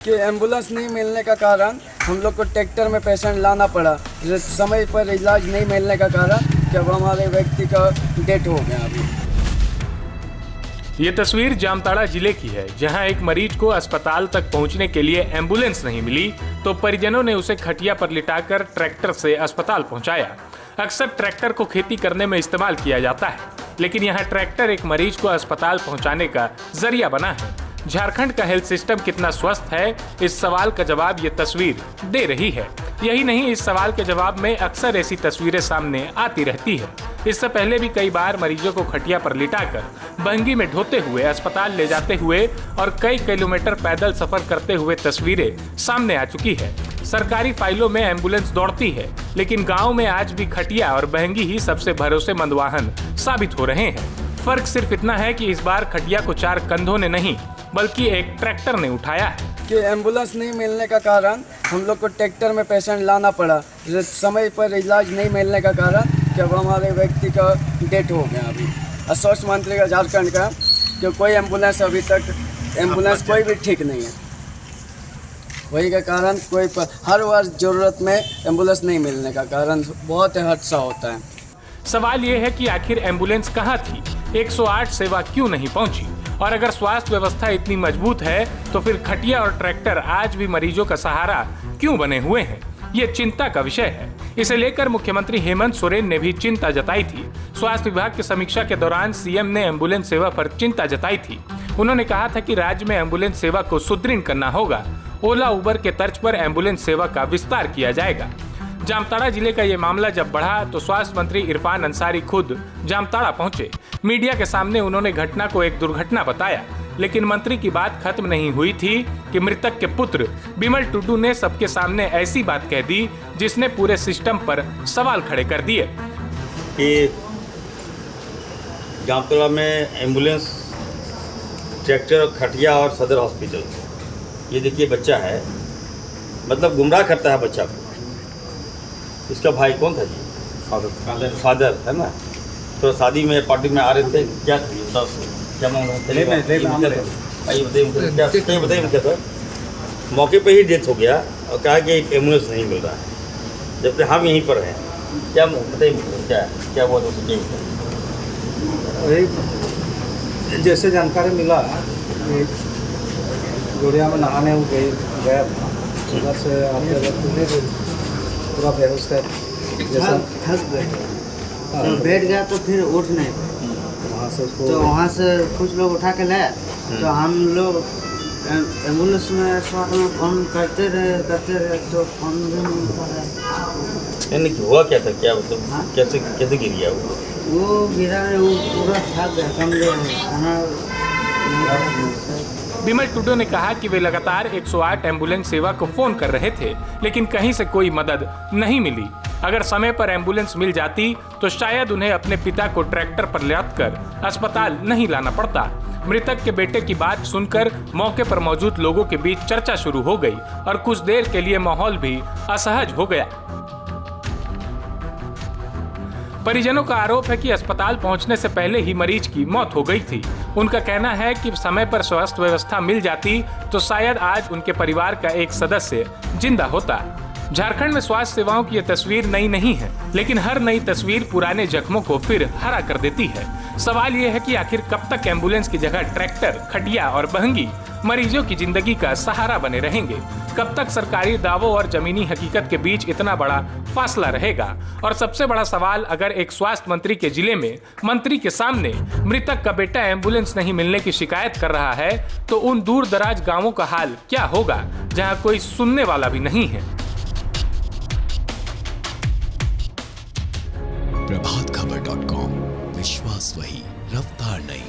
कि एम्बुलेंस नहीं मिलने का कारण हम लोग को ट्रैक्टर में पेशेंट लाना पड़ा। समय पर इलाज नहीं मिलने का कारण जब हमारे व्यक्ति का डेथ हो गया। अभी ये तस्वीर जामताड़ा जिले की है, जहां एक मरीज को अस्पताल तक पहुंचने के लिए एम्बुलेंस नहीं मिली तो परिजनों ने उसे खटिया पर लिटाकर ट्रैक्टर से अस्पताल पहुंचाया। अक्सर ट्रैक्टर को खेती करने में इस्तेमाल किया जाता है, लेकिन यहाँ ट्रैक्टर एक मरीज को अस्पताल पहुंचाने का जरिया बना है। झारखंड का हेल्थ सिस्टम कितना स्वस्थ है, इस सवाल का जवाब ये तस्वीर दे रही है। यही नहीं, इस सवाल के जवाब में अक्सर ऐसी तस्वीरें सामने आती रहती है। इससे पहले भी कई बार मरीजों को खटिया पर लिटाकर बहंगी में ढोते हुए अस्पताल ले जाते हुए और कई किलोमीटर पैदल सफर करते हुए तस्वीरें सामने आ चुकी है। सरकारी फाइलों में एम्बुलेंस दौड़ती है, लेकिन गाँव में आज भी खटिया और बहंगी ही सबसे भरोसेमंद वाहन साबित हो रहे हैं। फर्क सिर्फ इतना है कि इस बार खटिया को 4 कंधों ने नहीं बल्कि एक ट्रैक्टर ने उठाया है। कि एम्बुलेंस नहीं मिलने का कारण हम लोग को ट्रैक्टर में पेशेंट लाना पड़ा। समय पर इलाज नहीं मिलने का कारण जब हमारे व्यक्ति का डेथ हो गया। अभी स्वास्थ्य मंत्री का झारखंड का कि कोई एम्बुलेंस अभी तक कोई भी ठीक नहीं है। वही का कारण हर वर्ष ज़रूरत में एम्बुलेंस नहीं मिलने का कारण बहुत हादसा होता है। सवाल ये है कि आखिर एम्बुलेंस कहाँ थी, 108 सेवा क्यों नहीं पहुंची? और अगर स्वास्थ्य व्यवस्था इतनी मजबूत है तो फिर खटिया और ट्रैक्टर आज भी मरीजों का सहारा क्यों बने हुए हैं? ये चिंता का विषय है। इसे लेकर मुख्यमंत्री हेमंत सोरेन ने भी चिंता जताई थी। स्वास्थ्य विभाग की समीक्षा के दौरान सीएम ने एम्बुलेंस सेवा पर चिंता जताई थी। उन्होंने कहा था कि राज्य में एम्बुलेंस सेवा को सुदृढ़ करना होगा। ओला उबर के तर्ज पर एम्बुलेंस सेवा का विस्तार किया जाएगा। जामताड़ा जिले का ये मामला जब बढ़ा तो स्वास्थ्य मंत्री इरफान अंसारी खुद जामताड़ा पहुंचे। मीडिया के सामने उन्होंने घटना को एक दुर्घटना बताया, लेकिन मंत्री की बात खत्म नहीं हुई थी कि मृतक के पुत्र बिमल टुडू ने सबके सामने ऐसी बात कह दी जिसने पूरे सिस्टम पर सवाल खड़े कर दिए। कि जामताड़ा में एम्बुलेंस, ट्रैक्टर, खटिया और सदर हॉस्पिटल, ये देखिए बच्चा है, मतलब गुमराह करता है बच्चा को। इसका भाई कौन था जी? फादर है ना। तो शादी में पार्टी में आ रहे थे, क्या था क्या मामला बताइए क्या था? मौके पे ही डेथ हो गया और कहा कि एम्बुलेंस नहीं मिल रहा है, जबकि हम यहीं पर हैं। क्या बताइए क्या हुआ? तो वही जैसे जानकारी मिला कि गोरिया में नहाने गया था, उधर से आते वक्त पूरा बेहोश है, जैसा फंस गया तो बैठ गया तो फिर उठ नहीं पाए। वहाँ से कुछ लोग उठा के लाए तो हम लोग एम्बुलेंस में फोन करते रहे तो फोन भी नहीं उठा रहा। हुआ क्या था? क्या मतलब कैसे गिर गया वो गिरा है, वो पूरा थक गया, कमजोर खाना। बिमल टुडू ने कहा कि वे लगातार 108 एम्बुलेंस सेवा को फोन कर रहे थे, लेकिन कहीं से कोई मदद नहीं मिली। अगर समय पर एम्बुलेंस मिल जाती तो शायद उन्हें अपने पिता को ट्रैक्टर पर लादकर अस्पताल नहीं लाना पड़ता। मृतक के बेटे की बात सुनकर मौके पर मौजूद लोगों के बीच चर्चा शुरू हो गई और कुछ देर के लिए माहौल भी असहज हो गया। परिजनों का आरोप है कि अस्पताल पहुंचने से पहले ही मरीज की मौत हो गई थी। उनका कहना है कि समय पर स्वास्थ्य व्यवस्था मिल जाती तो शायद आज उनके परिवार का एक सदस्य जिंदा होता। झारखंड में स्वास्थ्य सेवाओं की यह तस्वीर नई नहीं है, लेकिन हर नई तस्वीर पुराने जख्मों को फिर हरा कर देती है। सवाल ये है कि आखिर कब तक एम्बुलेंस की जगह ट्रैक्टर, खटिया और बहंगी मरीजों की जिंदगी का सहारा बने रहेंगे? कब तक सरकारी दावों और जमीनी हकीकत के बीच इतना बड़ा फासला रहेगा? और सबसे बड़ा सवाल, अगर एक स्वास्थ्य मंत्री के जिले में मंत्री के सामने मृतक का बेटा एम्बुलेंस नहीं मिलने की शिकायत कर रहा है तो उन दूर दराज गाँवों का हाल क्या होगा जहाँ कोई सुनने वाला भी नहीं है? प्रभातखबर.com, विश्वास वही, रफ्तार नहीं।